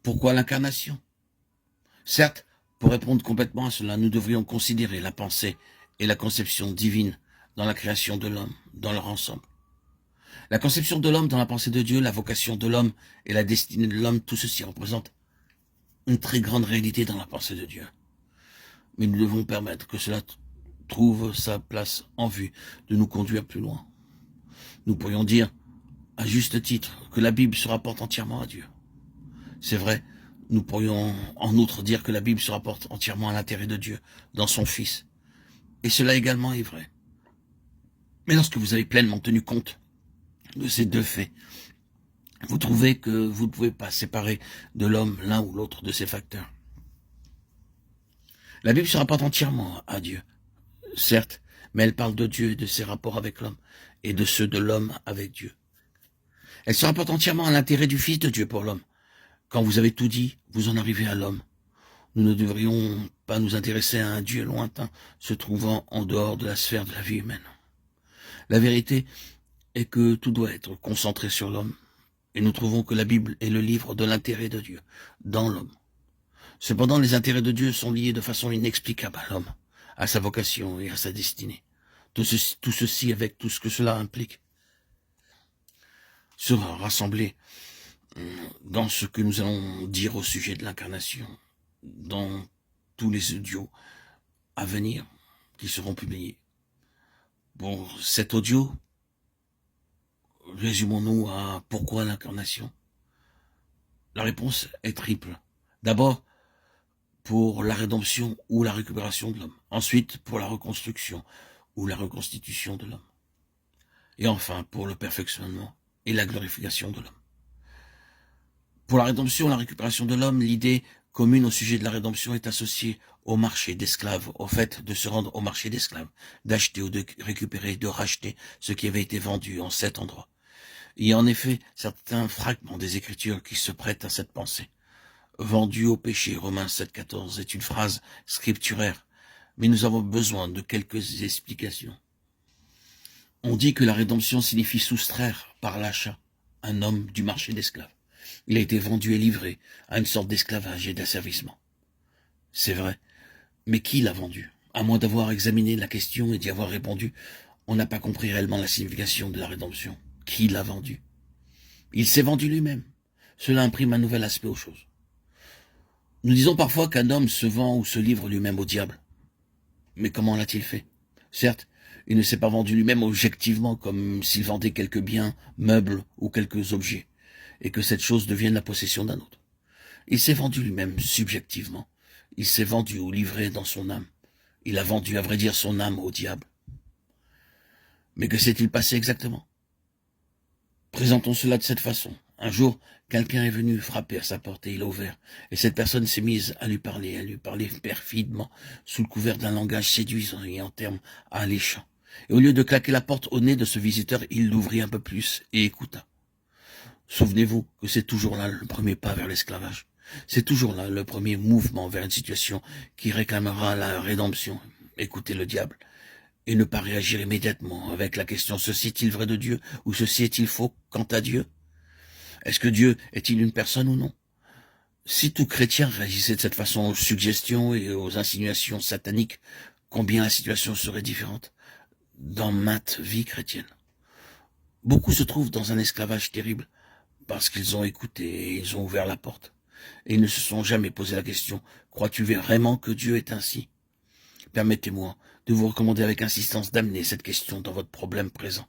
Pourquoi l'incarnation? Certes, pour répondre complètement à cela, nous devrions considérer la pensée et la conception divine dans la création de l'homme, dans leur ensemble. La conception de l'homme dans la pensée de Dieu, la vocation de l'homme et la destinée de l'homme, tout ceci représente une très grande réalité dans la pensée de Dieu. Mais nous devons permettre que cela trouve sa place en vue de nous conduire plus loin. Nous pourrions dire, à juste titre, que la Bible se rapporte entièrement à Dieu. C'est vrai, nous pourrions en outre dire que la Bible se rapporte entièrement à l'intérêt de Dieu dans son Fils. Et cela également est vrai. Mais lorsque vous avez pleinement tenu compte de ces deux faits, vous trouvez que vous ne pouvez pas séparer de l'homme l'un ou l'autre de ces facteurs. La Bible se rapporte entièrement à Dieu, certes, mais elle parle de Dieu et de ses rapports avec l'homme, et de ceux de l'homme avec Dieu. Elle se rapporte entièrement à l'intérêt du Fils de Dieu pour l'homme. Quand vous avez tout dit, vous en arrivez à l'homme. Nous ne devrions pas nous intéresser à un Dieu lointain, se trouvant en dehors de la sphère de la vie humaine. La vérité est que tout doit être concentré sur l'homme, et nous trouvons que la Bible est le livre de l'intérêt de Dieu, dans l'homme. Cependant, les intérêts de Dieu sont liés de façon inexplicable à l'homme, à sa vocation et à sa destinée. Tout ceci avec tout ce que cela implique sera rassemblé dans ce que nous allons dire au sujet de l'incarnation, dans tous les audios à venir qui seront publiés. Bon, cet audio, résumons-nous à pourquoi l'incarnation. La réponse est triple. D'abord, pour la rédemption ou la récupération de l'homme. Ensuite, pour la reconstruction ou la reconstitution de l'homme. Et enfin, pour le perfectionnement et la glorification de l'homme. Pour la rédemption, la récupération de l'homme, l'idée commune au sujet de la rédemption est associée au marché d'esclaves, au fait de se rendre au marché d'esclaves, d'acheter ou de récupérer, de racheter ce qui avait été vendu en cet endroit. Il y a en effet certains fragments des Écritures qui se prêtent à cette pensée. Vendu au péché, Romains 7,14, est une phrase scripturaire, mais nous avons besoin de quelques explications. On dit que la rédemption signifie soustraire par l'achat un homme du marché d'esclaves. Il a été vendu et livré à une sorte d'esclavage et d'asservissement. C'est vrai, mais qui l'a vendu? À moins d'avoir examiné la question et d'y avoir répondu, on n'a pas compris réellement la signification de la rédemption. Qui l'a vendu? Il s'est vendu lui-même. Cela imprime un nouvel aspect aux choses. Nous disons parfois qu'un homme se vend ou se livre lui-même au diable. Mais comment l'a-t-il fait? Certes, il ne s'est pas vendu lui-même objectivement comme s'il vendait quelques biens, meubles ou quelques objets, et que cette chose devienne la possession d'un autre. Il s'est vendu lui-même subjectivement. Il s'est vendu ou livré dans son âme. Il a vendu, à vrai dire, son âme au diable. Mais que s'est-il passé exactement? Présentons cela de cette façon. Un jour, quelqu'un est venu frapper à sa porte et il a ouvert. Et cette personne s'est mise à lui parler perfidement, sous le couvert d'un langage séduisant et en termes alléchants. Et au lieu de claquer la porte au nez de ce visiteur, il l'ouvrit un peu plus et écouta. Souvenez-vous que c'est toujours là le premier pas vers l'esclavage. C'est toujours là le premier mouvement vers une situation qui réclamera la rédemption. Écoutez le diable. Et ne pas réagir immédiatement avec la question « Ceci est-il vrai de Dieu » ou « Ceci est-il faux quant à Dieu » Est-ce que Dieu est-il une personne ou non? Si tout chrétien réagissait de cette façon aux suggestions et aux insinuations sataniques, combien la situation serait différente dans maintes vies chrétiennes. Beaucoup se trouvent dans un esclavage terrible parce qu'ils ont écouté et ils ont ouvert la porte. Et ils ne se sont jamais posé la question « Crois-tu vraiment que Dieu est ainsi ?» Permettez-moi de vous recommander avec insistance d'amener cette question dans votre problème présent.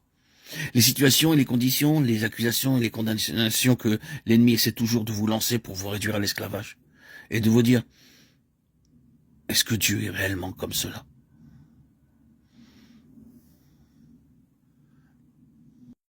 Les situations et les conditions, les accusations et les condamnations que l'ennemi essaie toujours de vous lancer pour vous réduire à l'esclavage. Et de vous dire, est-ce que Dieu est réellement comme cela?